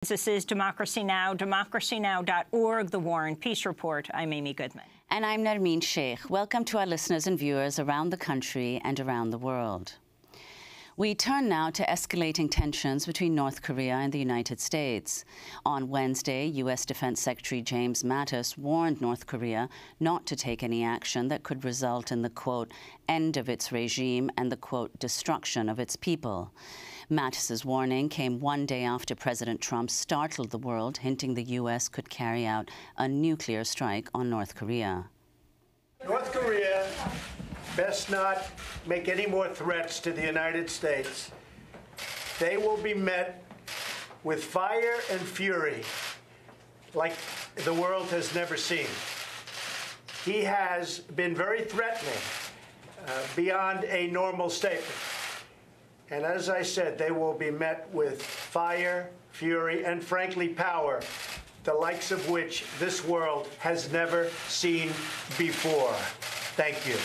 This is Democracy Now!, democracynow.org, The War and Peace Report. I'm Amy Goodman. And I'm Nermeen Sheikh. Welcome to our listeners and viewers around the country and around the world. We turn now to escalating tensions between North Korea and the United States. On Wednesday, U.S. Defense Secretary James Mattis warned North Korea not to take any action that could result in the, quote, end of its regime and the, quote, destruction of its people. Mattis's warning came one day after President Trump startled the world, hinting the U.S. could carry out a nuclear strike on North Korea. North Korea best not make any more threats to the United States. They will be met with fire and fury like the world has never seen. He has been very threatening beyond a normal statement. And as I said, they will be met with fire, fury, and frankly, power, the likes of which this world has never seen before. Thank you.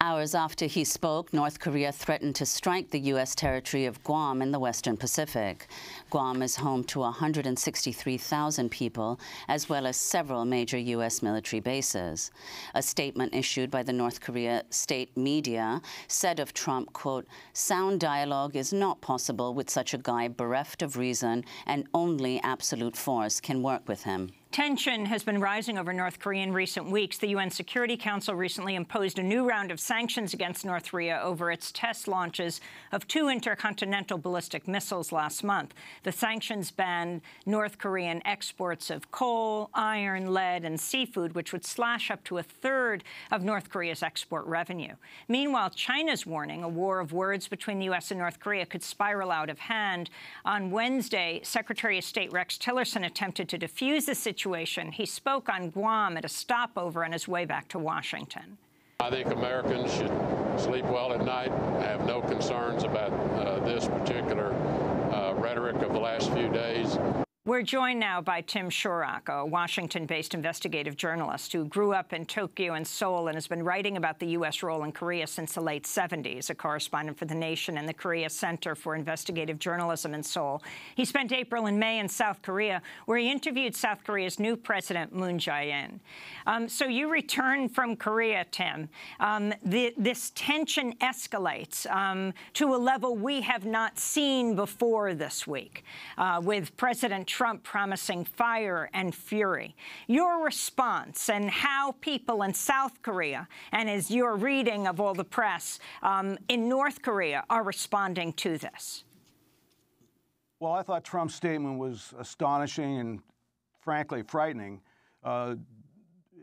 Hours after he spoke, North Korea threatened to strike the U.S. territory of Guam in the Western Pacific. Guam is home to 163,000 people, as well as several major U.S. military bases. A statement issued by the North Korea state media said of Trump, quote, sound dialogue is not possible with such a guy bereft of reason, and only absolute force can work with him. Tension has been rising over North Korea in recent weeks. The UN Security Council recently imposed a new round of sanctions against North Korea over its test launches of 2 intercontinental ballistic missiles last month. The sanctions ban North Korean exports of coal, iron, lead, and seafood, which would slash up to 1/3 of North Korea's export revenue. Meanwhile, China's warning a war of words between the U.S. and North Korea could spiral out of hand. On Wednesday, Secretary of State Rex Tillerson attempted to defuse the situation. He spoke on Guam at a stopover on his way back to Washington. I think Americans should sleep well at night. I have no concerns about this particular rhetoric of the last few days. We're joined now by Tim Shurak, a Washington-based investigative journalist who grew up in Tokyo and Seoul and has been writing about the U.S. role in Korea since the late 70s, a correspondent for The Nation and the Korea Center for Investigative Journalism in Seoul. He spent April and May in South Korea, where he interviewed South Korea's new president, Moon Jae-in. So you returned from Korea, Tim. This tension escalates to a level we have not seen before this week, with President Trump promising fire and fury. Your response and how people in South Korea, and as your reading of all the press in North Korea, are responding to this? Well, I thought Trump's statement was astonishing and, frankly, frightening. It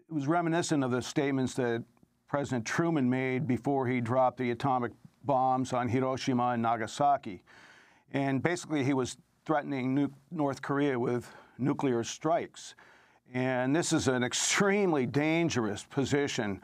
was reminiscent of the statements that President Truman made before he dropped the atomic bombs on Hiroshima and Nagasaki. And basically, he was threatening North Korea with nuclear strikes. And this is an extremely dangerous position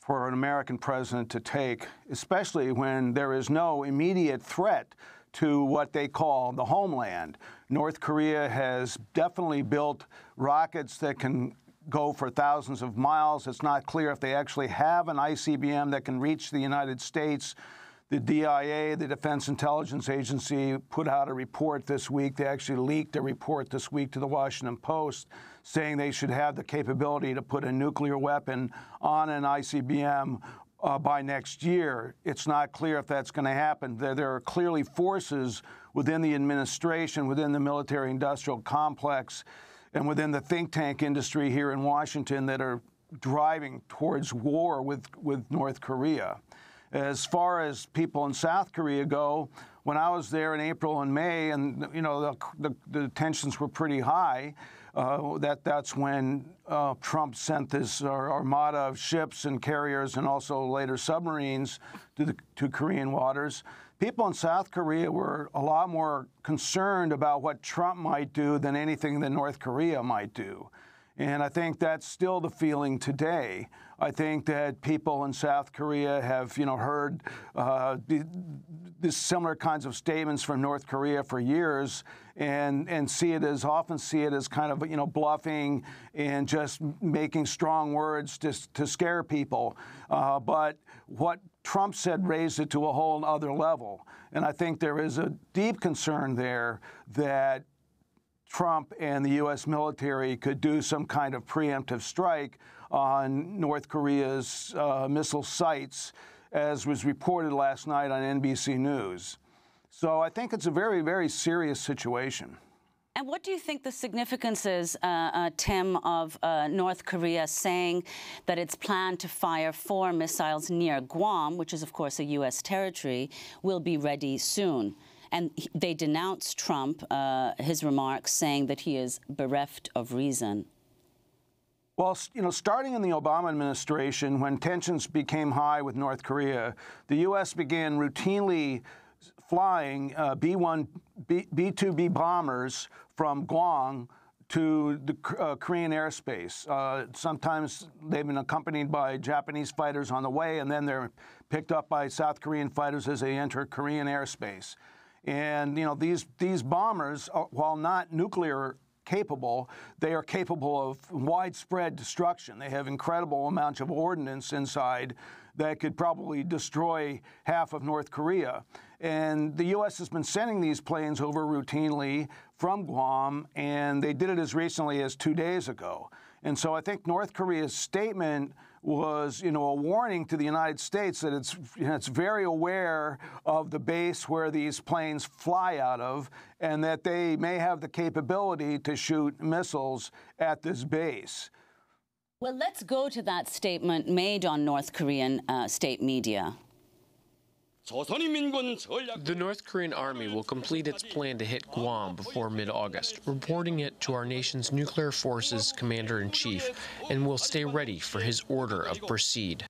for an American president to take, especially when there is no immediate threat to what they call the homeland. North Korea has definitely built rockets that can go for thousands of miles. It's not clear if they actually have an ICBM that can reach the United States. The DIA, the Defense Intelligence Agency, put out a report this week. They actually leaked a report this week to the Washington Post saying they should have the capability to put a nuclear weapon on an ICBM by next year. It's not clear if that's going to happen. There are clearly forces within the administration, within the military-industrial complex, and within the think tank industry here in Washington that are driving towards war with North Korea. As far as people in South Korea go, when I was there in April and May, and the tensions were pretty high, that's when Trump sent this armada of ships and carriers and also later submarines to Korean waters. People in South Korea were a lot more concerned about what Trump might do than anything that North Korea might do. And I think that's still the feeling today. I think that people in South Korea have, heard these similar kinds of statements from North Korea for years, and often see it as kind of, bluffing and just making strong words to scare people. But what Trump said raised it to a whole other level. And I think there is a deep concern there that Trump and the U.S. military could do some kind of preemptive strike on North Korea's missile sites, as was reported last night on NBC News. So I think it's a very, very serious situation. And what do you think the significance is, Tim, of North Korea saying that its plan to fire 4 missiles near Guam, which is, of course, a U.S. territory, will be ready soon? And they denounced Trump, his remarks, saying that he is bereft of reason. Well, you know, starting in the Obama administration, when tensions became high with North Korea, the U.S. began routinely flying B-2B bombers from Guam to the Korean airspace. Sometimes they've been accompanied by Japanese fighters on the way, and then they're picked up by South Korean fighters as they enter Korean airspace. And, you know, these bombers, while not nuclear capable, they are capable of widespread destruction. They have incredible amounts of ordnance inside that could probably destroy half of North Korea. And the U.S. has been sending these planes over routinely from Guam, and they did it as recently as 2 days ago. And so I think North Korea's statement was, you know, a warning to the United States that it's very aware of the base where these planes fly out of, and that they may have the capability to shoot missiles at this base. Well, let's go to that statement made on North Korean state media. The North Korean army will complete its plan to hit Guam before mid-August, reporting it to our nation's nuclear forces commander-in-chief, and will stay ready for his order of proceed.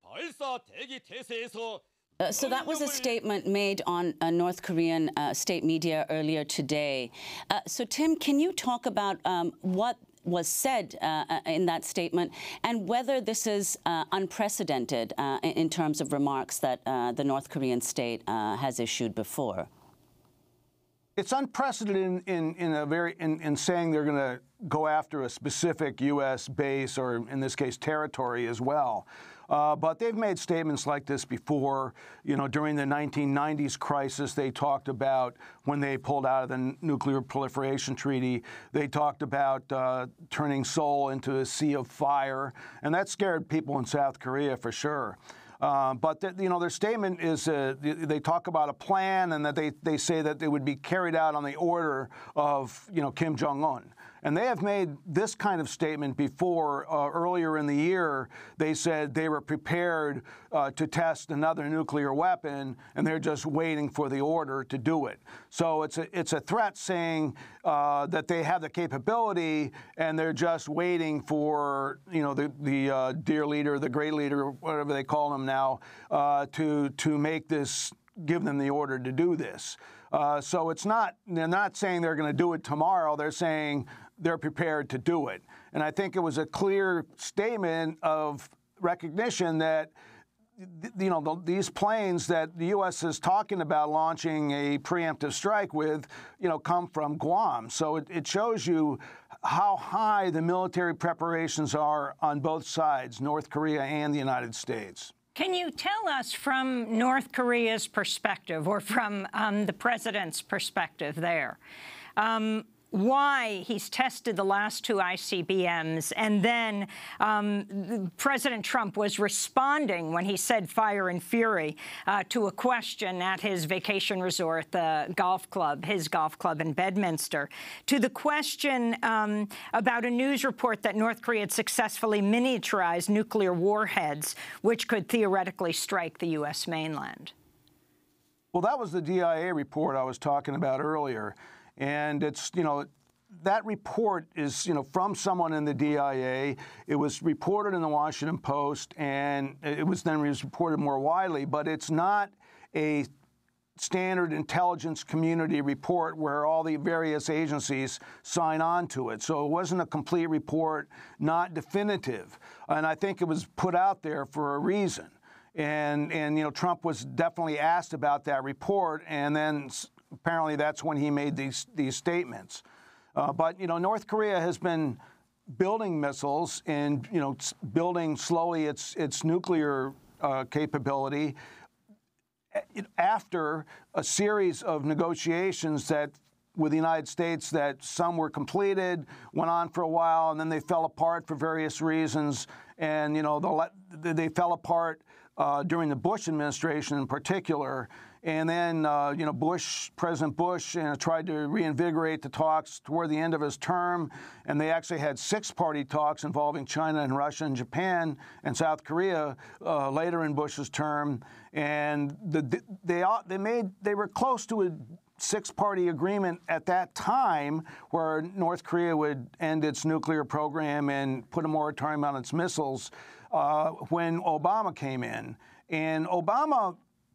So that was a statement made on North Korean state media earlier today. So, Tim, can you talk about what was said in that statement, and whether this is unprecedented in terms of remarks that the North Korean state has issued before? It's unprecedented in saying they're going to go after a specific U.S. base, or in this case, territory as well. But they've made statements like this before. You know, during the 1990s crisis, they talked about when they pulled out of the Nuclear Proliferation Treaty, they talked about turning Seoul into a sea of fire, and that scared people in South Korea for sure. But you know, their statement is they talk about a plan, and that they say that it would be carried out on the order of, you know, Kim Jong-un. And they have made this kind of statement before. Earlier in the year, they said they were prepared to test another nuclear weapon, and they're just waiting for the order to do it. So it's a threat saying that they have the capability, and they're just waiting for, you know, the dear leader, the great leader, whatever they call him now, to make this, give them the order to do this. So they're not saying they're going to do it tomorrow. They're saying they're prepared to do it. And I think it was a clear statement of recognition that, you know, these planes that the U.S. is talking about launching a preemptive strike with, you know, come from Guam. So it shows you how high the military preparations are on both sides, North Korea and the United States. Can you tell us from North Korea's perspective, or from the president's perspective there, why he's tested the last 2 ICBMs, and then President Trump was responding when he said fire and fury to a question at his vacation resort, the golf club, his golf club in Bedminster, to the question about a news report that North Korea had successfully miniaturized nuclear warheads, which could theoretically strike the U.S. mainland? Well, that was the DIA report I was talking about earlier. And it's, you know, that report is, you know, from someone in the DIA. It was reported in the Washington Post, and it was then reported more widely. But it's not a standard intelligence community report where all the various agencies sign on to it. So it wasn't a complete report, not definitive. And I think it was put out there for a reason. And you know, Trump was definitely asked about that report, and then apparently that's when he made these statements. But, you know, North Korea has been building missiles and, you know, building slowly its nuclear capability after a series of negotiations that with the United States that some were completed, went on for a while, and then they fell apart for various reasons. And, they fell apart during the Bush administration in particular. And then, President Bush tried to reinvigorate the talks toward the end of his term. And they actually had 6-party talks involving China and Russia and Japan and South Korea later in Bush's term. And they were close to a 6-party agreement at that time where North Korea would end its nuclear program and put a moratorium on its missiles when Obama came in. And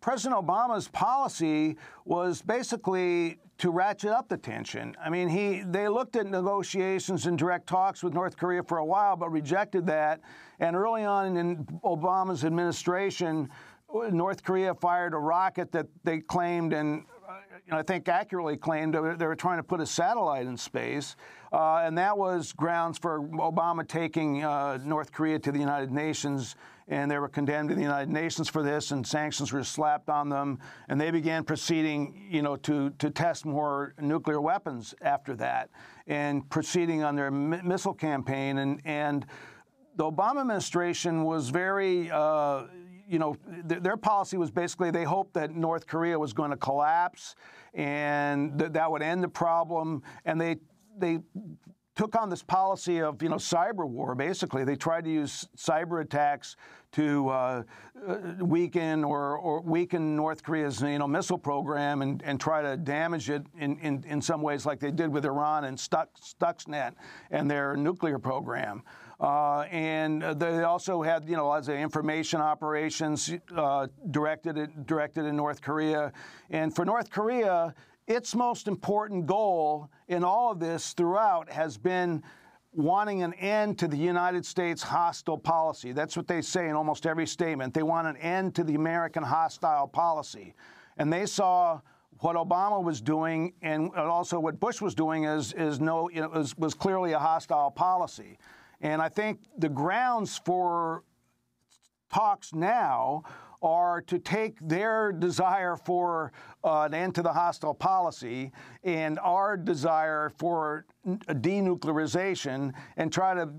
President Obama's policy was basically to ratchet up the tension. I mean, they looked at negotiations and direct talks with North Korea for a while, but rejected that. And early on in Obama's administration, North Korea fired a rocket that they claimed, and I think accurately claimed, they were trying to put a satellite in space. And that was grounds for Obama taking North Korea to the United Nations. And they were condemned to the United Nations for this, and sanctions were slapped on them. And they began proceeding, to test more nuclear weapons after that, and proceeding on their missile campaign. And the Obama administration was very, their policy was basically they hoped that North Korea was going to collapse, and that would end the problem. And they took on this policy of, cyber war, basically. They tried to use cyber attacks to weaken or weaken North Korea's, missile program and try to damage it in some ways like they did with Iran and Stuxnet and their nuclear program. And they also had, as information operations directed in North Korea. And for North Korea, its most important goal in all of this throughout has been wanting an end to the United States hostile policy. That's what they say in almost every statement. They want an end to the American hostile policy. And they saw what Obama was doing and also what Bush was doing was clearly a hostile policy. And I think the grounds for talks now are to take their desire for an end to the hostile policy and our desire for denuclearization and try to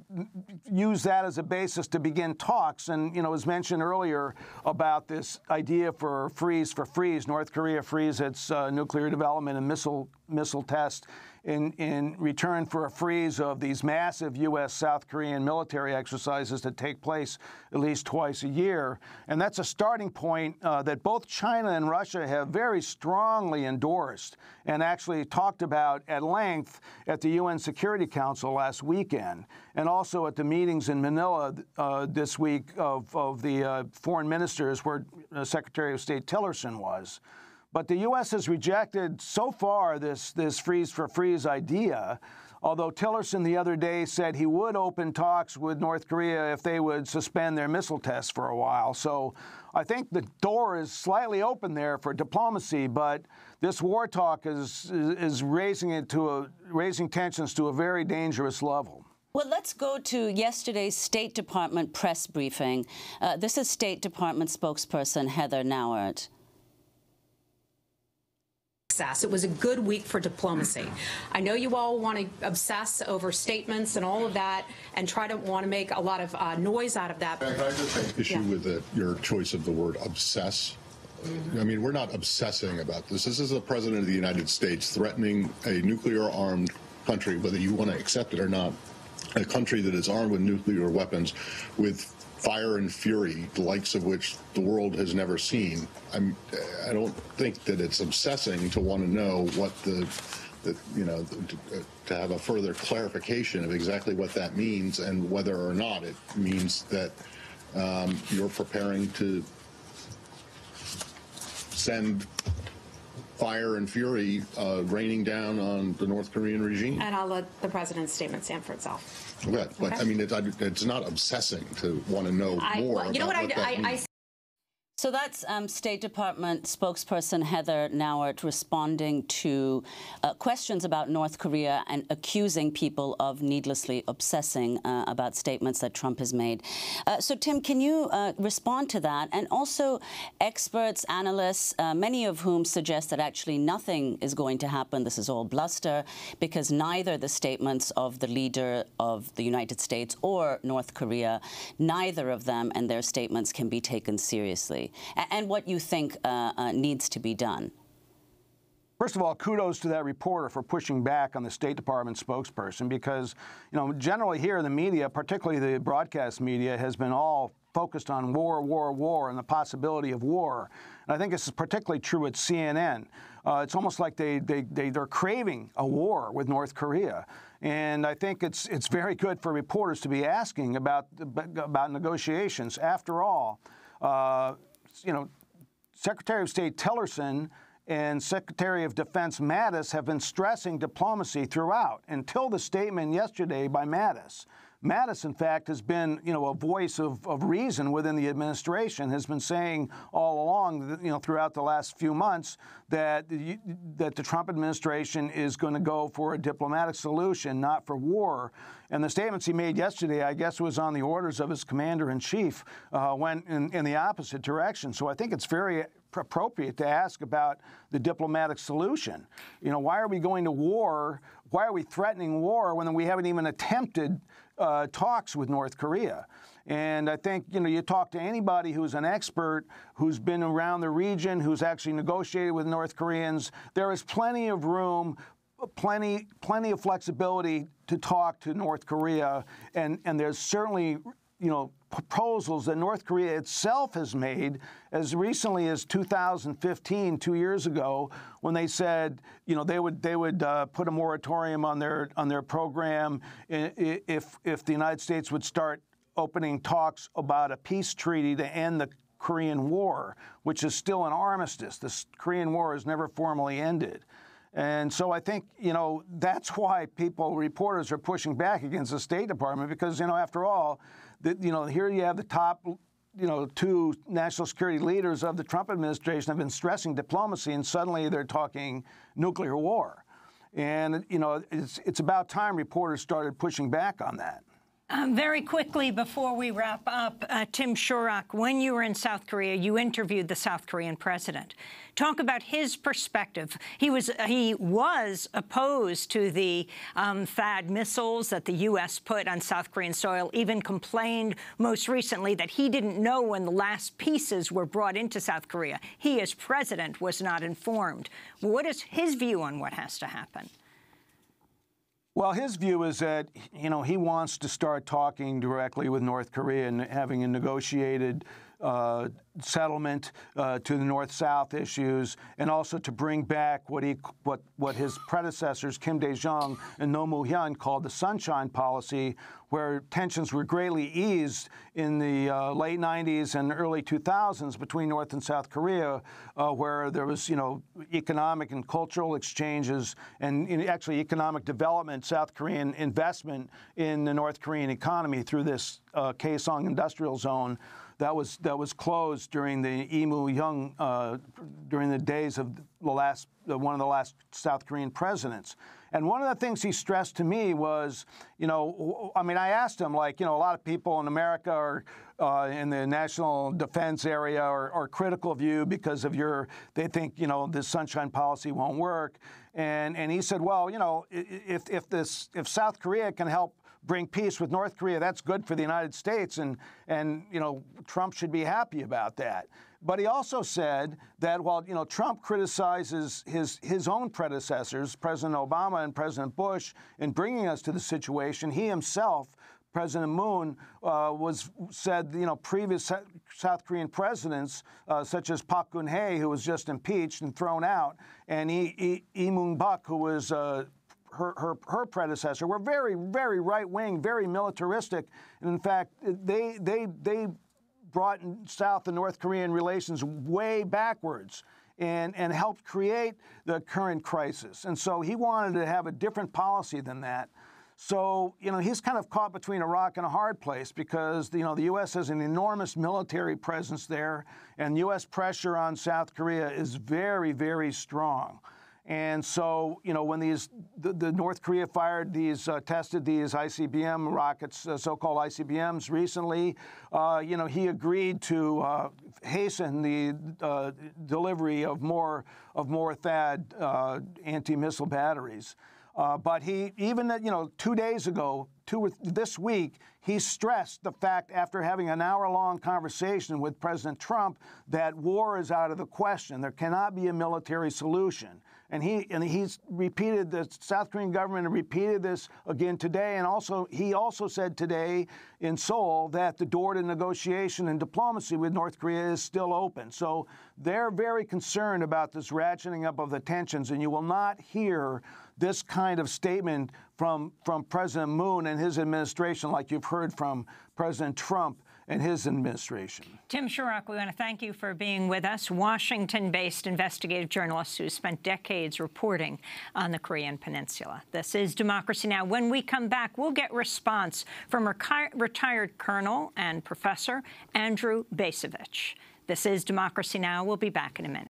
use that as a basis to begin talks. And, it was mentioned earlier about this idea for freeze, North Korea freeze its nuclear development and missile test in return for a freeze of these massive U.S. South Korean military exercises that take place at least twice a year. And that's a starting point that both China and Russia have very strongly endorsed and actually talked about at length at the UN Security Council last weekend, and also at the meetings in Manila this week of the foreign ministers where Secretary of State Tillerson was. But the U.S. has rejected so far this freeze idea, although Tillerson the other day said he would open talks with North Korea if they would suspend their missile tests for a while. So I think the door is slightly open there for diplomacy, but this war talk is raising tensions to a very dangerous level. Well, let's go to yesterday's State Department press briefing. This is State Department spokesperson Heather Nauert. It was a good week for diplomacy. I know you all want to obsess over statements and all of that and try to want to make a lot of noise out of that. Can I just take issue with your choice of the word obsess? I mean, we're not obsessing about this. This is the President of the United States threatening a nuclear-armed country, whether you want to accept it or not, a country that is armed with nuclear weapons with fire and fury, the likes of which the world has never seen. I don't think that it's obsessing to want to know what to have a further clarification of exactly what that means and whether or not it means that you're preparing to send fire and fury raining down on the North Korean regime. And I'll let the president's statement stand for itself. Okay, but I mean, it's not obsessing to want to know more about what that means. So that's State Department spokesperson Heather Nauert responding to questions about North Korea and accusing people of needlessly obsessing about statements that Trump has made. So, Tim, can you respond to that? And also, experts, analysts, many of whom suggest that actually nothing is going to happen. This is all bluster, because neither the statements of the leader of the United States or North Korea, neither of them and their statements can be taken seriously. And what you think needs to be done. First of all, kudos to that reporter for pushing back on the State Department spokesperson, because, generally here in the media, particularly the broadcast media, has been all focused on war, war, war, and the possibility of war. And I think this is particularly true at CNN. It's almost like they're craving a war with North Korea. And I think it's very good for reporters to be asking about negotiations. After all, Secretary of State Tillerson and Secretary of Defense Mattis have been stressing diplomacy throughout until the statement yesterday by Mattis. Mattis, in fact, has been, a voice of reason within the administration, has been saying all along, throughout the last few months that the Trump administration is going to go for a diplomatic solution, not for war. And the statements he made yesterday, I guess, was on the orders of his commander-in-chief, went in the opposite direction. So I think it's very appropriate to ask about the diplomatic solution. Why are we going to war? Why are we threatening war when we haven't even attempted talks with North Korea? And I think, you talk to anybody who's an expert, who's been around the region, who's actually negotiated with North Koreans, there is plenty of room, plenty of flexibility to talk to North Korea. And there's certainly, proposals that North Korea itself has made as recently as 2015, 2 years ago, when they said, they would put a moratorium on their program if the United States would start opening talks about a peace treaty to end the Korean War, which is still an armistice. The Korean War has never formally ended. And so I think, that's why reporters are pushing back against the State Department, because, after all, here you have the top, two national security leaders of the Trump administration have been stressing diplomacy, and suddenly they're talking nuclear war. And, it's about time reporters started pushing back on that. Very quickly, before we wrap up, Tim Shurak, when you were in South Korea, you interviewed the South Korean president. Talk about his perspective. He was opposed to the THAAD missiles that the U.S. put on South Korean soil, even complained most recently that he didn't know when the last pieces were brought into South Korea. He, as president, was not informed. What is his view on what has to happen? Well, his view is that, he wants to start talking directly with North Korea and having a negotiated settlement to the North-South issues, and also to bring back what his predecessors, Kim Dae-jung and Roh Moo-hyun, called the Sunshine Policy, where tensions were greatly eased in the late 90s and early 2000s between North and South Korea, where there was, economic and cultural exchanges and actually economic development, South Korean investment in the North Korean economy through this Kaesong industrial zone that was closed during the Lee Moo-hyun, during the days of one of the last South Korean presidents. And one of the things he stressed to me was, I asked him, a lot of people in America are in the national defense area are critical of you because of they think, this Sunshine Policy won't work. And he said, well, if South Korea can help bring peace with North Korea, that's good for the United States, and Trump should be happy about that. But he also said that while Trump criticizes his own predecessors, President Obama and President Bush, in bringing us to the situation, he himself, President Moon, said previous South Korean presidents, such as Park Geun-hye, who was just impeached and thrown out, and Lee Myung-bak, who was her predecessor, were very, very right-wing, very militaristic. And in fact, they brought South and North Korean relations way backwards and helped create the current crisis. And so he wanted to have a different policy than that. So, he's kind of caught between a rock and a hard place because, the U.S. has an enormous military presence there, and U.S. pressure on South Korea is very, very strong. And so, when the North Korea tested these ICBM rockets, so-called ICBMs recently, he agreed to hasten the delivery of more THAAD anti-missile batteries. But he, even 2 days ago, this week, he stressed the fact after having an hour-long conversation with President Trump that war is out of the question. There cannot be a military solution. And he's repeated, the South Korean government repeated this again today. And he also said today in Seoul that the door to negotiation and diplomacy with North Korea is still open. So they're very concerned about this ratcheting up of the tensions. And you will not hear this kind of statement from President Moon and his administration like you've heard from President Trump and his administration. Tim Shurock, we want to thank you for being with us, Washington-based investigative journalist who spent decades reporting on the Korean Peninsula. This is Democracy Now! When we come back, we'll get response from retired Colonel and Professor Andrew Bacevich. This is Democracy Now! We'll be back in a minute.